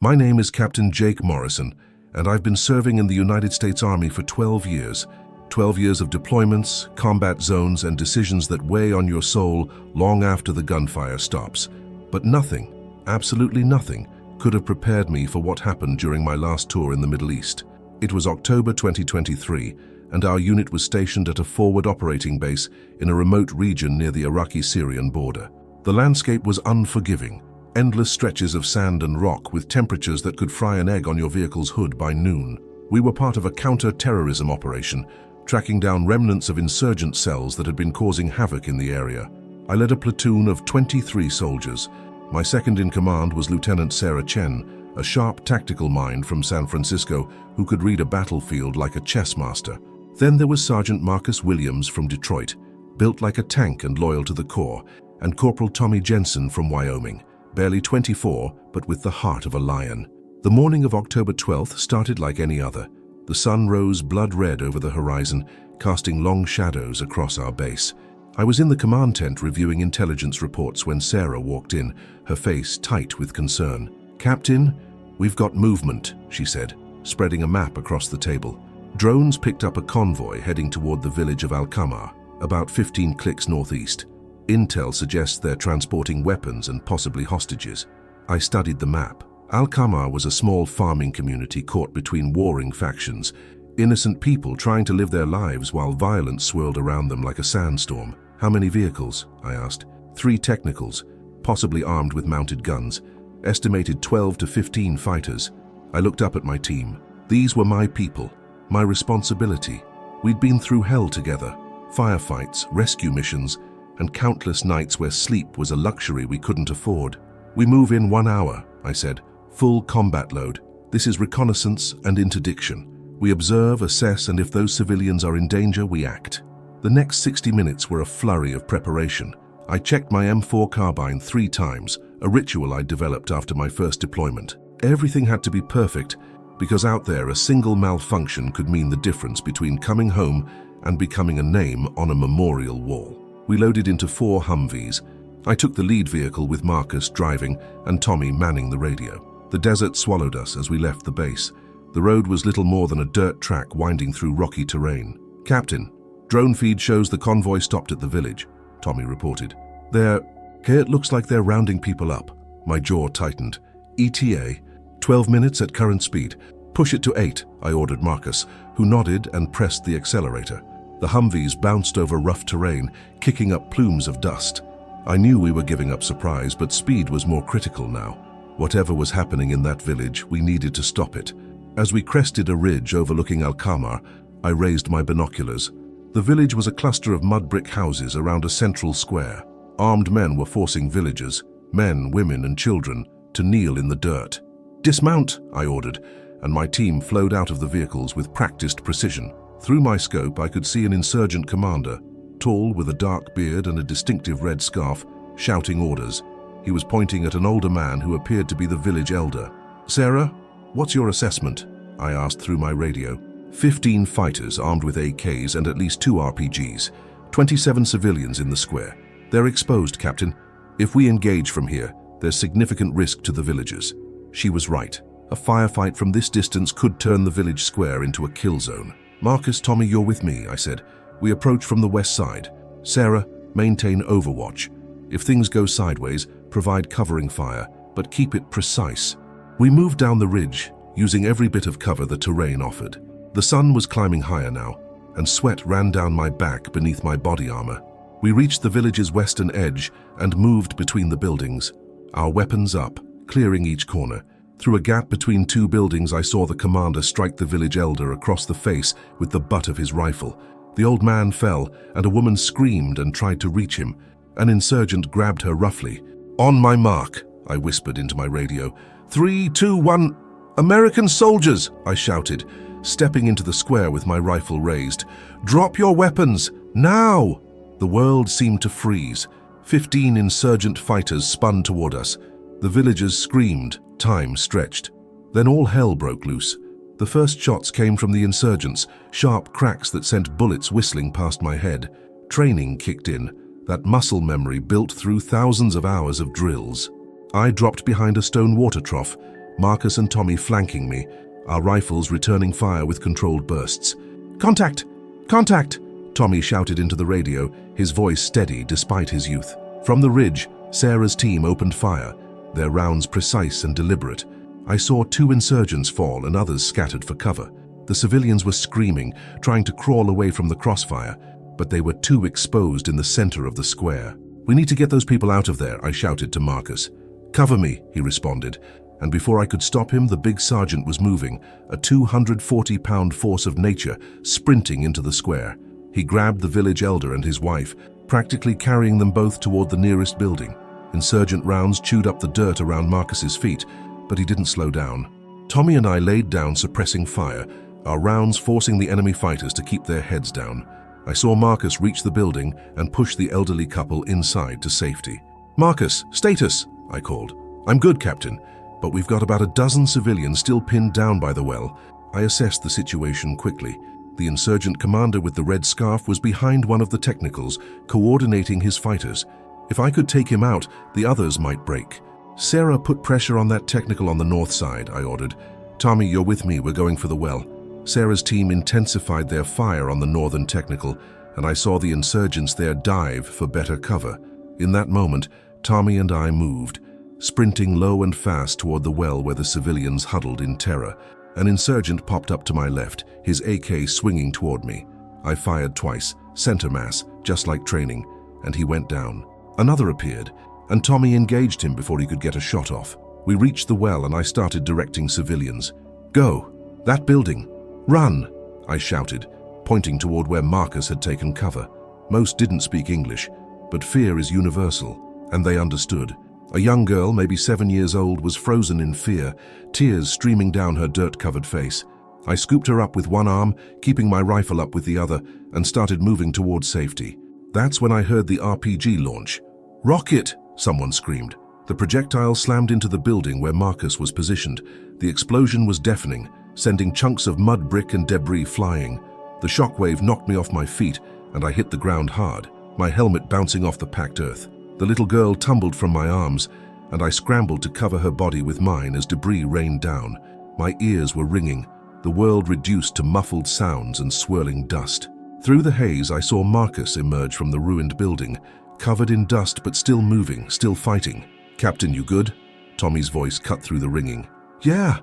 My name is Captain Jake Morrison, and I've been serving in the United States Army for 12 years. 12 years of deployments, combat zones, and decisions that weigh on your soul long after the gunfire stops. But nothing, absolutely nothing, could have prepared me for what happened during my last tour in the Middle East. It was October 2023, and our unit was stationed at a forward operating base in a remote region near the Iraqi-Syrian border. The landscape was unforgiving, endless stretches of sand and rock with temperatures that could fry an egg on your vehicle's hood by noon. We were part of a counter-terrorism operation, tracking down remnants of insurgent cells that had been causing havoc in the area. I led a platoon of 23 soldiers. My second in command was Lieutenant Sarah Chen, a sharp tactical mind from San Francisco who could read a battlefield like a chess master. Then there was Sergeant Marcus Williams from Detroit, built like a tank and loyal to the core, and Corporal Tommy Jensen from Wyoming, barely 24 but with the heart of a lion. The morning of October 12th started like any other. The sun rose blood red over the horizon, casting long shadows across our base. I was in the command tent reviewing intelligence reports when Sarah walked in, her face tight with concern. "Captain, we've got movement," she said, spreading a map across the table. Drones picked up a convoy heading toward the village of Al-Qamar, about 15 clicks northeast. Intel suggests they're transporting weapons and possibly hostages. I studied the map. Al-Qamar was a small farming community caught between warring factions, innocent people trying to live their lives while violence swirled around them like a sandstorm. "How many vehicles?" I asked. 3 technicals, possibly armed with mounted guns. Estimated 12 to 15 fighters. I looked up at my team. These were my people, my responsibility. We'd been through hell together, firefights, rescue missions, and countless nights where sleep was a luxury we couldn't afford. "We move in 1 hour," I said. "Full combat load. This is reconnaissance and interdiction. We observe, assess, and if those civilians are in danger, we act." The next 60 minutes were a flurry of preparation. I checked my M4 carbine 3 times, a ritual I'd developed after my first deployment. Everything had to be perfect, because out there a single malfunction could mean the difference between coming home and becoming a name on a memorial wall. We loaded into 4 Humvees. I took the lead vehicle with Marcus driving and Tommy manning the radio. The desert swallowed us as we left the base. The road was little more than a dirt track winding through rocky terrain. "Captain, drone feed shows the convoy stopped at the village," Tommy reported. It looks like they're rounding people up." My jaw tightened. "ETA, 12 minutes at current speed. Push it to 8, I ordered Marcus, who nodded and pressed the accelerator. The Humvees bounced over rough terrain, kicking up plumes of dust. I knew we were giving up surprise, but speed was more critical now. Whatever was happening in that village, we needed to stop it. As we crested a ridge overlooking Al-Qamar, I raised my binoculars. The village was a cluster of mud brick houses around a central square. Armed men were forcing villagers, men, women, and children, to kneel in the dirt. "Dismount," I ordered, and my team flowed out of the vehicles with practiced precision. Through my scope, I could see an insurgent commander, tall with a dark beard and a distinctive red scarf, shouting orders. He was pointing at an older man who appeared to be the village elder. "Sarah, what's your assessment?" I asked through my radio. 15 fighters armed with AKs and at least 2 RPGs. 27 civilians in the square. "They're exposed, Captain. If we engage from here, there's significant risk to the villagers." She was right. A firefight from this distance could turn the village square into a kill zone. "Marcus, Tommy, you're with me," I said. "We approach from the west side. Sarah, maintain overwatch. If things go sideways, provide covering fire, but keep it precise." We moved down the ridge, using every bit of cover the terrain offered. The sun was climbing higher now, and sweat ran down my back beneath my body armor. We reached the village's western edge and moved between the buildings, our weapons up, clearing each corner. Through a gap between 2 buildings, I saw the commander strike the village elder across the face with the butt of his rifle. The old man fell, and a woman screamed and tried to reach him. An insurgent grabbed her roughly. "On my mark," I whispered into my radio. 3, 2, 1, "American soldiers!" I shouted, stepping into the square with my rifle raised. "Drop your weapons, now!" The world seemed to freeze. 15 insurgent fighters spun toward us. The villagers screamed, time stretched. Then all hell broke loose. The first shots came from the insurgents, sharp cracks that sent bullets whistling past my head. Training kicked in, that muscle memory built through thousands of hours of drills. I dropped behind a stone water trough, Marcus and Tommy flanking me, our rifles returning fire with controlled bursts. "Contact! Contact!" Tommy shouted into the radio, his voice steady despite his youth. From the ridge, Sarah's team opened fire, their rounds precise and deliberate. I saw 2 insurgents fall and others scattered for cover. The civilians were screaming, trying to crawl away from the crossfire, but they were too exposed in the center of the square. "We need to get those people out of there," I shouted to Marcus. "Cover me," he responded, and before I could stop him, the big sergeant was moving, a 240-pound force of nature sprinting into the square. He grabbed the village elder and his wife, practically carrying them both toward the nearest building. Insurgent rounds chewed up the dirt around Marcus's feet, but he didn't slow down. Tommy and I laid down, suppressing fire, our rounds forcing the enemy fighters to keep their heads down. I saw Marcus reach the building and push the elderly couple inside to safety. "Marcus, status," I called. "I'm good, Captain, but we've got about a dozen civilians still pinned down by the well." I assessed the situation quickly. The insurgent commander with the red scarf was behind one of the technicals, coordinating his fighters. If I could take him out, the others might break. "Sarah, put pressure on that technical on the north side," I ordered. "Tommy, you're with me, we're going for the well." Sarah's team intensified their fire on the northern technical, and I saw the insurgents there dive for better cover. In that moment, Tommy and I moved, sprinting low and fast toward the well where the civilians huddled in terror. An insurgent popped up to my left, his AK swinging toward me. I fired twice, center mass, just like training, and he went down. Another appeared, and Tommy engaged him before he could get a shot off. We reached the well and I started directing civilians. "Go! That building! Run!" I shouted, pointing toward where Marcus had taken cover. Most didn't speak English, but fear is universal, and they understood. A young girl, maybe 7 years old, was frozen in fear, tears streaming down her dirt-covered face. I scooped her up with one arm, keeping my rifle up with the other, and started moving toward safety. That's when I heard the RPG launch. "Rocket!" someone screamed. The projectile slammed into the building where Marcus was positioned. The explosion was deafening, sending chunks of mud, brick, and debris flying. The shockwave knocked me off my feet, and I hit the ground hard, my helmet bouncing off the packed earth. The little girl tumbled from my arms, and I scrambled to cover her body with mine as debris rained down. My ears were ringing, the world reduced to muffled sounds and swirling dust. Through the haze, I saw Marcus emerge from the ruined building, covered in dust but still moving, still fighting. "Captain, you good?" Tommy's voice cut through the ringing. Yeah,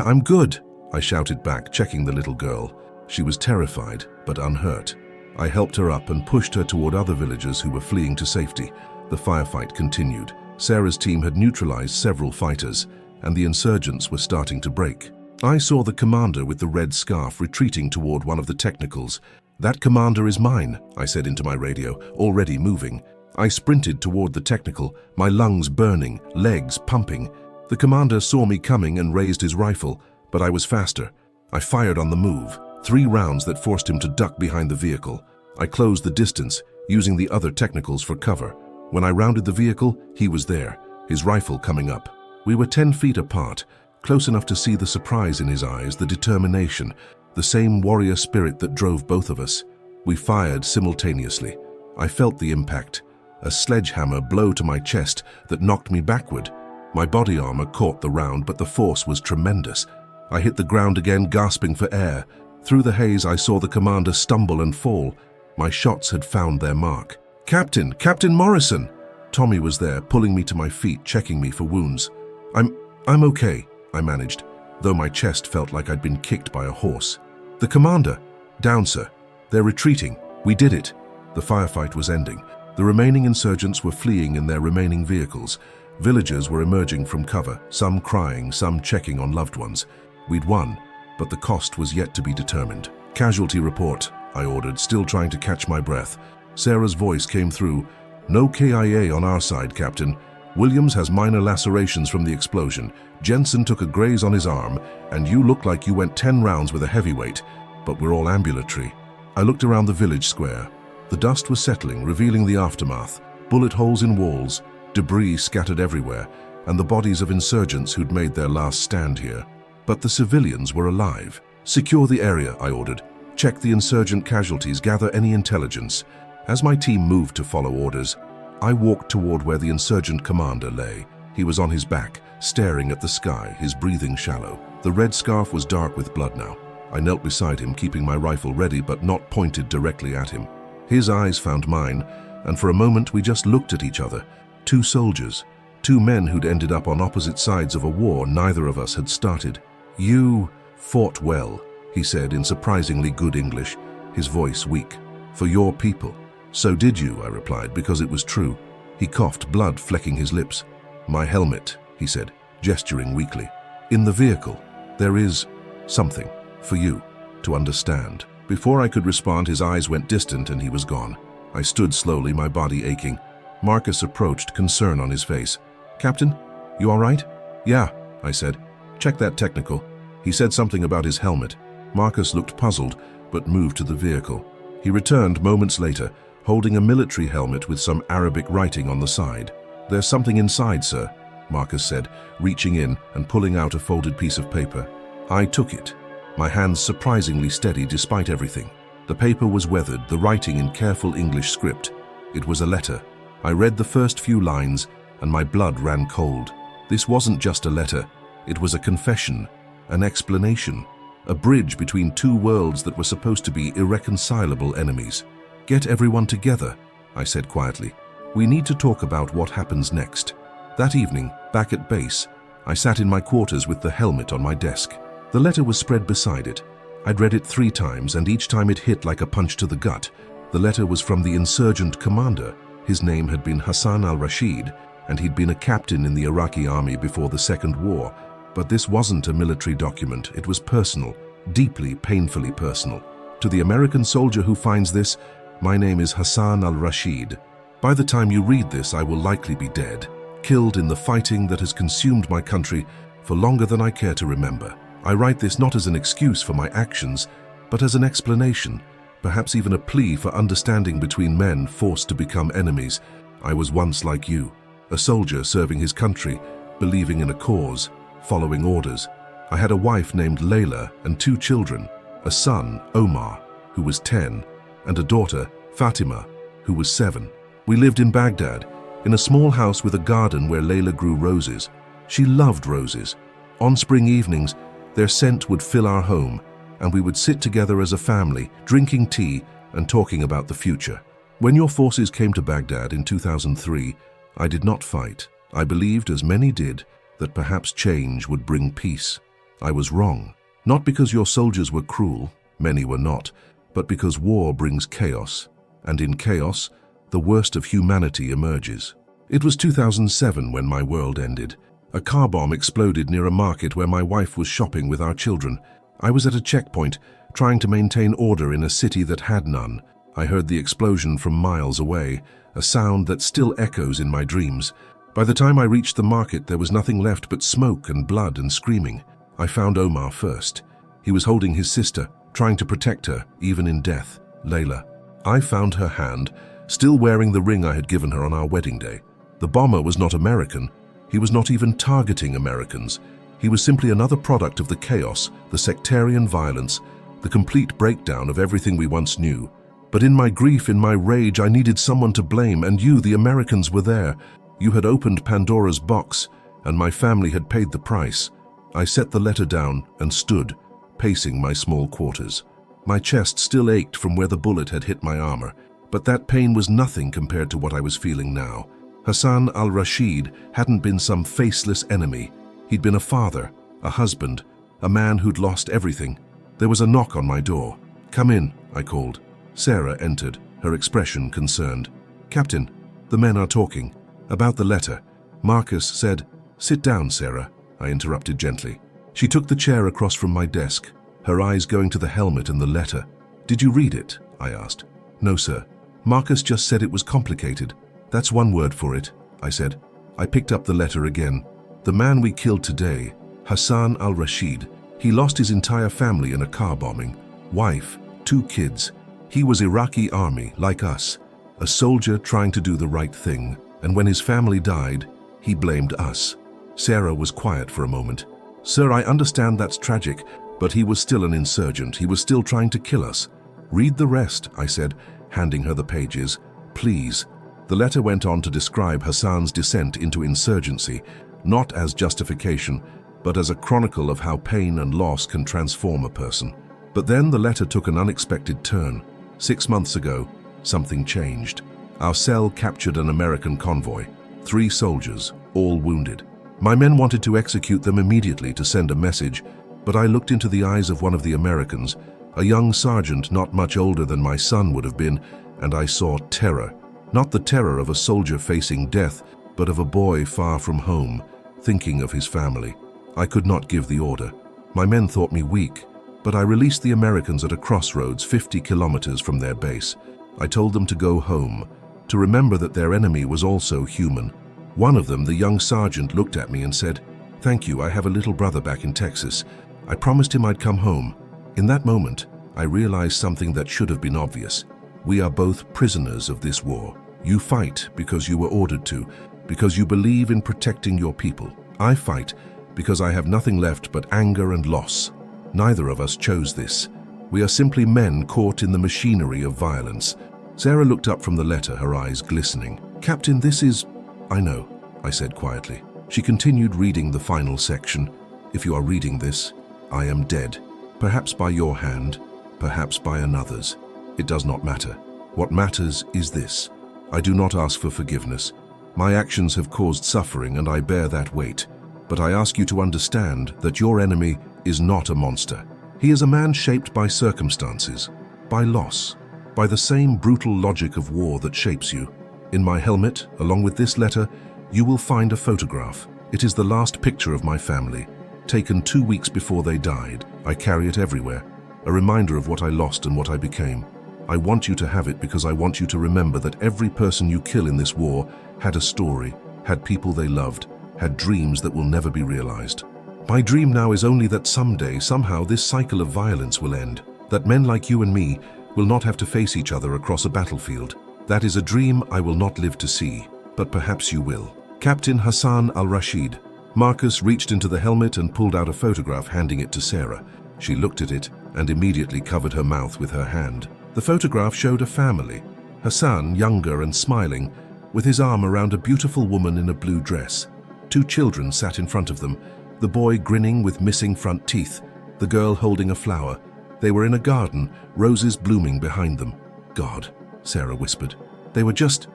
I'm good," I shouted back, checking the little girl. She was terrified, but unhurt. I helped her up and pushed her toward other villagers who were fleeing to safety. The firefight continued. Sarah's team had neutralized several fighters, and the insurgents were starting to break. I saw the commander with the red scarf retreating toward one of the technicals. "That commander is mine," I said into my radio, already moving. I sprinted toward the technical, my lungs burning, legs pumping. The commander saw me coming and raised his rifle, but I was faster. I fired on the move, 3 rounds that forced him to duck behind the vehicle. I closed the distance, using the other technicals for cover. When I rounded the vehicle, he was there, his rifle coming up. We were 10 feet apart, close enough to see the surprise in his eyes, the determination, the same warrior spirit that drove both of us. We fired simultaneously. I felt the impact, a sledgehammer blow to my chest that knocked me backward. My body armor caught the round, but the force was tremendous. I hit the ground again, gasping for air. Through the haze, I saw the commander stumble and fall. My shots had found their mark. Captain Morrison!" Tommy was there, pulling me to my feet, checking me for wounds. I'm okay," I managed, though my chest felt like I'd been kicked by a horse. "The commander!" "Down, sir. They're retreating. We did it." The firefight was ending. The remaining insurgents were fleeing in their remaining vehicles. Villagers were emerging from cover, some crying, some checking on loved ones. We'd won, but the cost was yet to be determined. "Casualty report," I ordered, still trying to catch my breath. Sarah's voice came through. "No KIA on our side, Captain. Williams has minor lacerations from the explosion. Jensen took a graze on his arm, and you look like you went 10 rounds with a heavyweight, but we're all ambulatory." I looked around the village square. The dust was settling, revealing the aftermath. Bullet holes in walls, debris scattered everywhere, and the bodies of insurgents who'd made their last stand here. But the civilians were alive. "Secure the area," I ordered. "Check the insurgent casualties, gather any intelligence." As my team moved to follow orders, I walked toward where the insurgent commander lay. He was on his back, staring at the sky, his breathing shallow. The red scarf was dark with blood now. I knelt beside him, keeping my rifle ready but not pointed directly at him. His eyes found mine, and for a moment we just looked at each other. Two soldiers, two men who'd ended up on opposite sides of a war neither of us had started. "You fought well," he said in surprisingly good English, his voice weak. "For your people." "So did you," I replied, because it was true. He coughed, blood flecking his lips. "My helmet," he said, gesturing weakly. "In the vehicle, there is something for you to understand." Before I could respond, his eyes went distant and he was gone. I stood slowly, my body aching. Marcus approached, concern on his face. "Captain, you all right?" "Yeah," I said. "Check that technical." He said something about his helmet. Marcus looked puzzled, but moved to the vehicle. He returned moments later, holding a military helmet with some Arabic writing on the side. "There's something inside, sir," Marcus said, reaching in and pulling out a folded piece of paper. I took it, my hands surprisingly steady despite everything. The paper was weathered, the writing in careful English script. It was a letter. I read the first few lines, and my blood ran cold. This wasn't just a letter. It was a confession, an explanation, a bridge between two worlds that were supposed to be irreconcilable enemies. "Get everyone together," I said quietly. "We need to talk about what happens next." That evening, back at base, I sat in my quarters with the helmet on my desk. The letter was spread beside it. I'd read it 3 times, and each time it hit like a punch to the gut. The letter was from the insurgent commander. His name had been Hassan Al-Rashid, and he'd been a captain in the Iraqi Army before the Second War. But this wasn't a military document. It was personal, deeply, painfully personal. To the American soldier who finds this, my name is Hassan Al-Rashid. By the time you read this, I will likely be dead, killed in the fighting that has consumed my country for longer than I care to remember. I write this not as an excuse for my actions, but as an explanation, perhaps even a plea for understanding between men forced to become enemies. I was once like you, a soldier serving his country, believing in a cause, following orders. I had a wife named Layla and 2 children, a son, Omar, who was 10, and a daughter, Fatima, who was 7. We lived in Baghdad, in a small house with a garden where Layla grew roses. She loved roses. On spring evenings, their scent would fill our home, and we would sit together as a family, drinking tea and talking about the future. When your forces came to Baghdad in 2003, I did not fight. I believed, as many did, that perhaps change would bring peace. I was wrong. Not because your soldiers were cruel, many were not, but because war brings chaos, and in chaos, the worst of humanity emerges. It was 2007 when my world ended. A car bomb exploded near a market where my wife was shopping with our children. I was at a checkpoint, trying to maintain order in a city that had none. I heard the explosion from miles away, a sound that still echoes in my dreams. By the time I reached the market, there was nothing left but smoke and blood and screaming. I found Omar first. He was holding his sister, trying to protect her, even in death, Layla. I found her hand, still wearing the ring I had given her on our wedding day. The bomber was not American. He was not even targeting Americans. He was simply another product of the chaos, the sectarian violence, the complete breakdown of everything we once knew. But in my grief, in my rage, I needed someone to blame, and you, the Americans, were there. You had opened Pandora's box, and my family had paid the price. I set the letter down and stood, pacing my small quarters. My chest still ached from where the bullet had hit my armor, but that pain was nothing compared to what I was feeling now. Hassan Al-Rashid hadn't been some faceless enemy. He'd been a father, a husband, a man who'd lost everything. There was a knock on my door. "Come in," I called. Sarah entered, her expression concerned. "Captain, the men are talking. About the letter." Marcus said, "Sit down, Sarah," I interrupted gently. She took the chair across from my desk, her eyes going to the helmet and the letter. "Did you read it?" I asked. "No, sir. Marcus just said it was complicated." "That's one word for it," I said. I picked up the letter again. "The man we killed today, Hassan Al-Rashid, he lost his entire family in a car bombing. Wife, 2 kids. He was Iraqi Army, like us, a soldier trying to do the right thing. And when his family died, he blamed us." Sarah was quiet for a moment. "Sir, I understand that's tragic, but he was still an insurgent. He was still trying to kill us." "Read the rest," I said, handing her the pages. "Please." The letter went on to describe Hassan's descent into insurgency, not as justification, but as a chronicle of how pain and loss can transform a person. But then the letter took an unexpected turn. 6 months ago, something changed. Our cell captured an American convoy, 3 soldiers, all wounded. My men wanted to execute them immediately to send a message, but I looked into the eyes of one of the Americans, a young sergeant not much older than my son would have been, and I saw terror. Not the terror of a soldier facing death, but of a boy far from home, thinking of his family. I could not give the order. My men thought me weak, but I released the Americans at a crossroads 50 kilometers from their base. I told them to go home, to remember that their enemy was also human. One of them, the young sergeant, looked at me and said, "Thank you, I have a little brother back in Texas. I promised him I'd come home." In that moment, I realized something that should have been obvious. We are both prisoners of this war. You fight because you were ordered to, because you believe in protecting your people. I fight because I have nothing left but anger and loss. Neither of us chose this. We are simply men caught in the machinery of violence. Sarah looked up from the letter, her eyes glistening. "Captain, this is—" "I know," I said quietly. She continued reading the final section. "If you are reading this, I am dead. Perhaps by your hand, perhaps by another's. It does not matter. What matters is this. I do not ask for forgiveness. My actions have caused suffering and I bear that weight. But I ask you to understand that your enemy is not a monster. He is a man shaped by circumstances, by loss, by the same brutal logic of war that shapes you. In my helmet, along with this letter, you will find a photograph. It is the last picture of my family, taken 2 weeks before they died. I carry it everywhere, a reminder of what I lost and what I became. I want you to have it because I want you to remember that every person you kill in this war had a story, had people they loved, had dreams that will never be realized. My dream now is only that someday, somehow, this cycle of violence will end, that men like you and me will not have to face each other across a battlefield. That is a dream I will not live to see, but perhaps you will. Captain Hassan Al-Rashid." Marcus reached into the helmet and pulled out a photograph, handing it to Sarah. She looked at it and immediately covered her mouth with her hand. The photograph showed a family. Hassan, younger and smiling, with his arm around a beautiful woman in a blue dress. 2 children sat in front of them, the boy grinning with missing front teeth, the girl holding a flower. They were in a garden, roses blooming behind them. "God," Sarah whispered. They were just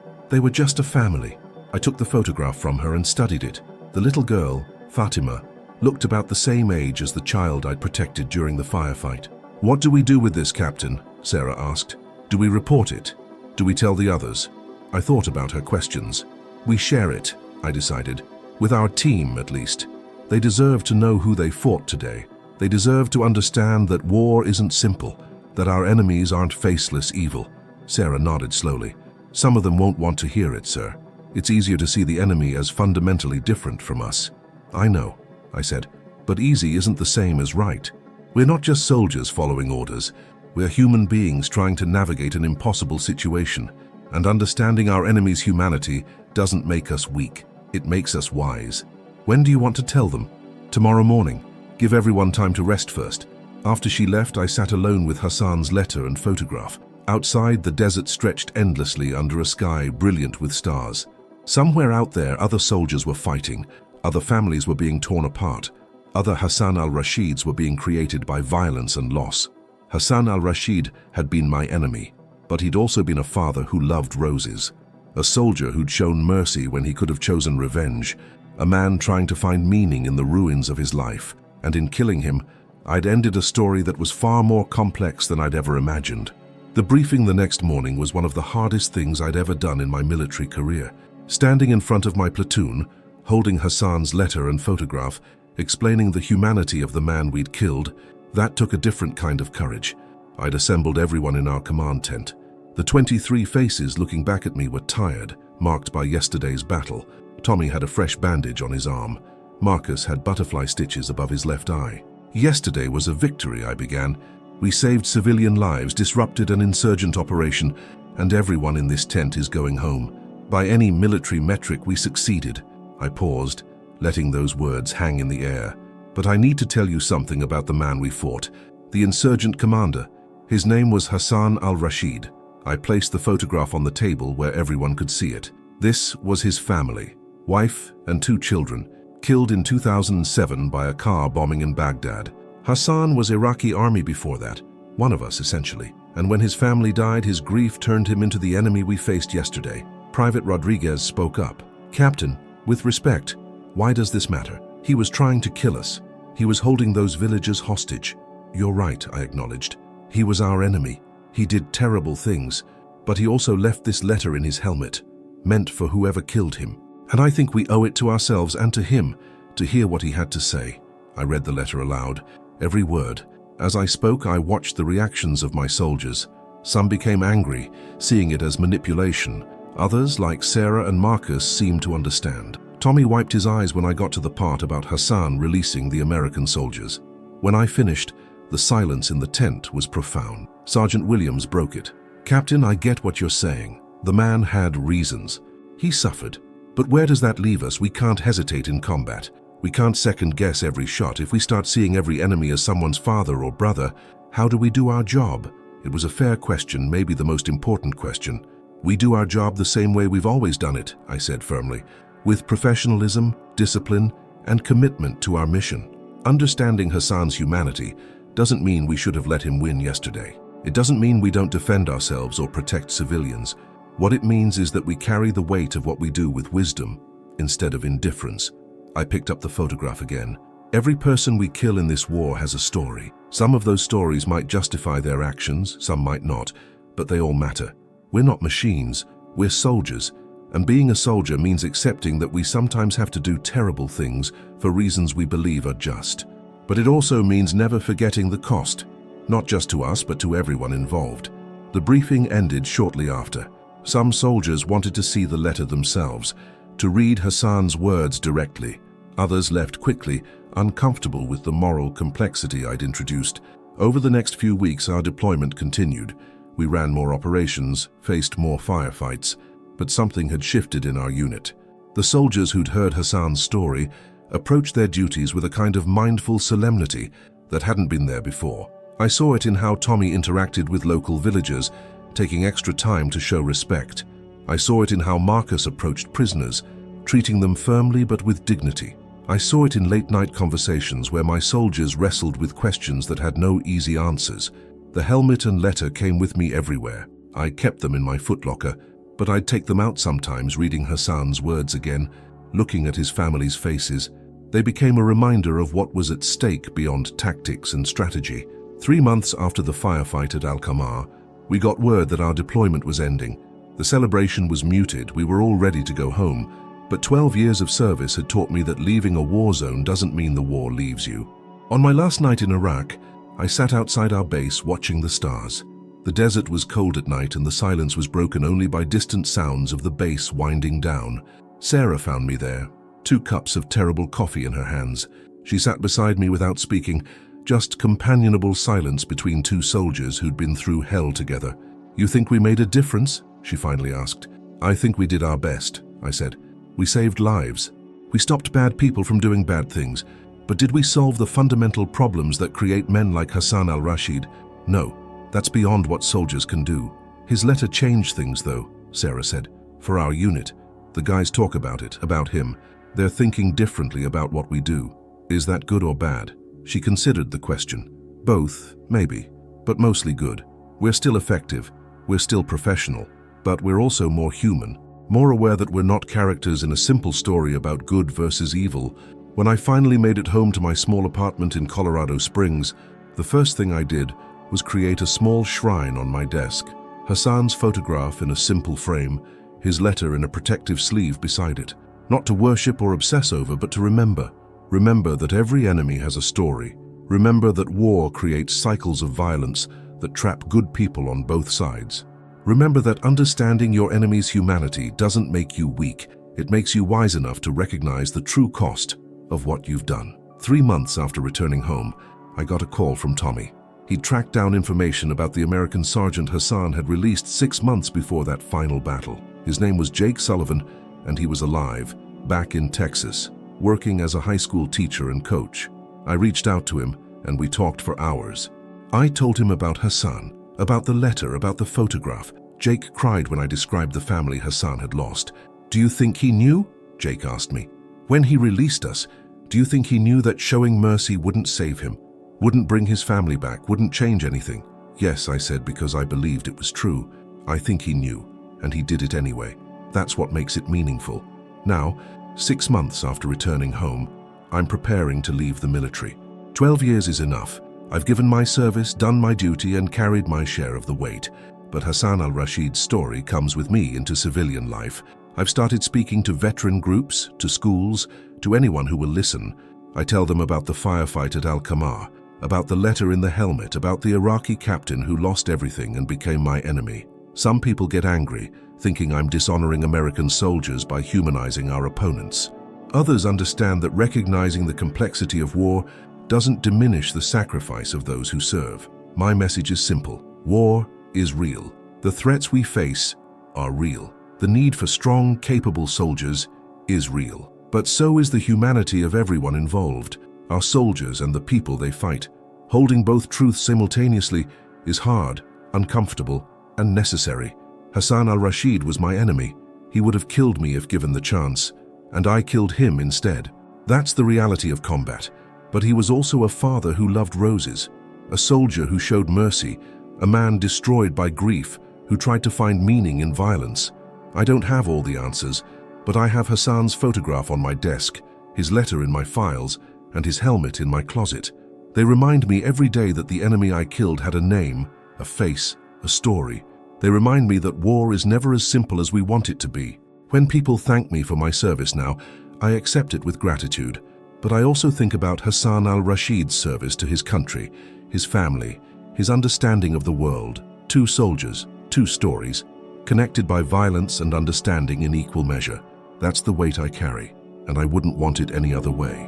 a family." I took the photograph from her and studied it. The little girl, Fatima, looked about the same age as the child I'd protected during the firefight. "What do we do with this, Captain?" Sarah asked. "Do we report it? Do we tell the others?" I thought about her questions. "We share it," I decided. "With our team, at least. They deserve to know who they fought today. They deserve to understand that war isn't simple, that our enemies aren't faceless evil." Sarah nodded slowly. "Some of them won't want to hear it, sir. It's easier to see the enemy as fundamentally different from us." "I know," I said, "but easy isn't the same as right. We're not just soldiers following orders. We're human beings trying to navigate an impossible situation, and understanding our enemy's humanity doesn't make us weak. It makes us wise." "When do you want to tell them?" "Tomorrow morning. Give everyone time to rest first." After she left, I sat alone with Hassan's letter and photograph. Outside, the desert stretched endlessly under a sky brilliant with stars. Somewhere out there, other soldiers were fighting, other families were being torn apart, other Hassan al-Rashids were being created by violence and loss. Hassan al-Rashid had been my enemy, but he'd also been a father who loved roses, a soldier who'd shown mercy when he could have chosen revenge, a man trying to find meaning in the ruins of his life, and in killing him, I'd ended a story that was far more complex than I'd ever imagined. The briefing the next morning was one of the hardest things I'd ever done in my military career. Standing in front of my platoon, holding Hassan's letter and photograph, explaining the humanity of the man we'd killed, that took a different kind of courage. I'd assembled everyone in our command tent. The 23 faces looking back at me were tired, marked by yesterday's battle. Tommy had a fresh bandage on his arm. Marcus had butterfly stitches above his left eye. "Yesterday was a victory," I began. "We saved civilian lives, disrupted an insurgent operation, and everyone in this tent is going home. By any military metric, we succeeded." I paused, letting those words hang in the air. "But I need to tell you something about the man we fought, the insurgent commander. His name was Hassan Al-Rashid." I placed the photograph on the table where everyone could see it. This was his family, wife and 2 children, killed in 2007 by a car bombing in Baghdad. Hassan was Iraqi Army before that, one of us essentially. And when his family died, his grief turned him into the enemy we faced yesterday. Private Rodriguez spoke up. "Captain, with respect, why does this matter? He was trying to kill us. He was holding those villagers hostage." "You're right," I acknowledged. "He was our enemy. He did terrible things, but he also left this letter in his helmet, meant for whoever killed him. And I think we owe it to ourselves and to him to hear what he had to say." I read the letter aloud, every word. As I spoke, I watched the reactions of my soldiers. Some became angry, seeing it as manipulation. Others, like Sarah and Marcus, seemed to understand. Tommy wiped his eyes when I got to the part about Hassan releasing the American soldiers. When I finished, the silence in the tent was profound. Sergeant Williams broke it. "Captain, I get what you're saying. The man had reasons. He suffered. But where does that leave us? We can't hesitate in combat. We can't second-guess every shot. If we start seeing every enemy as someone's father or brother, how do we do our job?" It was a fair question, maybe the most important question. "We do our job the same way we've always done it," I said firmly, "with professionalism, discipline, and commitment to our mission." Understanding Hassan's humanity doesn't mean we should have let him win yesterday. It doesn't mean we don't defend ourselves or protect civilians. What it means is that we carry the weight of what we do with wisdom instead of indifference. I picked up the photograph again. Every person we kill in this war has a story. Some of those stories might justify their actions, some might not, but they all matter. We're not machines, we're soldiers, and being a soldier means accepting that we sometimes have to do terrible things for reasons we believe are just. But it also means never forgetting the cost, not just to us but to everyone involved. The briefing ended shortly after. Some soldiers wanted to see the letter themselves, to read Hassan's words directly. Others left quickly, uncomfortable with the moral complexity I'd introduced. Over the next few weeks, our deployment continued. We ran more operations, faced more firefights, but something had shifted in our unit. The soldiers who'd heard Hassan's story approached their duties with a kind of mindful solemnity that hadn't been there before. I saw it in how Tommy interacted with local villagers, taking extra time to show respect. I saw it in how Marcus approached prisoners, treating them firmly but with dignity. I saw it in late-night conversations where my soldiers wrestled with questions that had no easy answers. The helmet and letter came with me everywhere. I kept them in my footlocker, but I'd take them out sometimes, reading Hassan's words again, looking at his family's faces. They became a reminder of what was at stake beyond tactics and strategy. 3 months after the firefight at Al-Qamar, we got word that our deployment was ending. The celebration was muted, we were all ready to go home, but 12 years of service had taught me that leaving a war zone doesn't mean the war leaves you. On my last night in Iraq, I sat outside our base watching the stars. The desert was cold at night and the silence was broken only by distant sounds of the base winding down. Sarah found me there, 2 cups of terrible coffee in her hands. She sat beside me without speaking, just companionable silence between 2 soldiers who'd been through hell together. "You think we made a difference?" she finally asked. "I think we did our best," I said. "We saved lives. We stopped bad people from doing bad things. But did we solve the fundamental problems that create men like Hassan Al-Rashid? No, that's beyond what soldiers can do." "His letter changed things, though," Sarah said. "For our unit. The guys talk about it, about him. They're thinking differently about what we do. Is that good or bad?" She considered the question. "Both, maybe, but mostly good. We're still effective. We're still professional. But we're also more human. More aware that we're not characters in a simple story about good versus evil." When I finally made it home to my small apartment in Colorado Springs, the first thing I did was create a small shrine on my desk. Hassan's photograph in a simple frame, his letter in a protective sleeve beside it. Not to worship or obsess over, but to remember. Remember that every enemy has a story. Remember that war creates cycles of violence that trap good people on both sides. Remember that understanding your enemy's humanity doesn't make you weak. It makes you wise enough to recognize the true cost of what you've done. 3 months after returning home, I got a call from Tommy. He'd tracked down information about the American sergeant Hassan had released 6 months before that final battle. His name was Jake Sullivan, and he was alive, back in Texas, working as a high school teacher and coach. I reached out to him, and we talked for hours. I told him about Hassan, about the letter, about the photograph. Jake cried when I described the family Hassan had lost. "Do you think he knew?" Jake asked me. "When he released us, do you think he knew that showing mercy wouldn't save him, wouldn't bring his family back, wouldn't change anything?" "Yes," I said, because I believed it was true. "I think he knew, and he did it anyway. That's what makes it meaningful." Now, 6 months after returning home, I'm preparing to leave the military. 12 years is enough. I've given my service, done my duty, and carried my share of the weight. But Hassan Al-Rashid's story comes with me into civilian life. I've started speaking to veteran groups, to schools, to anyone who will listen. I tell them about the firefight at Al-Qamar, about the letter in the helmet, about the Iraqi captain who lost everything and became my enemy. Some people get angry, thinking I'm dishonoring American soldiers by humanizing our opponents. Others understand that recognizing the complexity of war doesn't diminish the sacrifice of those who serve. My message is simple. War is real. The threats we face are real. The need for strong, capable soldiers is real. But so is the humanity of everyone involved, our soldiers and the people they fight. Holding both truths simultaneously is hard, uncomfortable, and necessary. Hassan Al-Rashid was my enemy. He would have killed me if given the chance, and I killed him instead. That's the reality of combat. But he was also a father who loved roses, a soldier who showed mercy, a man destroyed by grief who tried to find meaning in violence. I don't have all the answers, but I have Hassan's photograph on my desk, his letter in my files, and his helmet in my closet. They remind me every day that the enemy I killed had a name, a face, a story. They remind me that war is never as simple as we want it to be. When people thank me for my service now, I accept it with gratitude. But I also think about Hassan Al-Rashid's service to his country, his family, his understanding of the world. 2 soldiers, 2 stories, connected by violence and understanding in equal measure. That's the weight I carry, and I wouldn't want it any other way.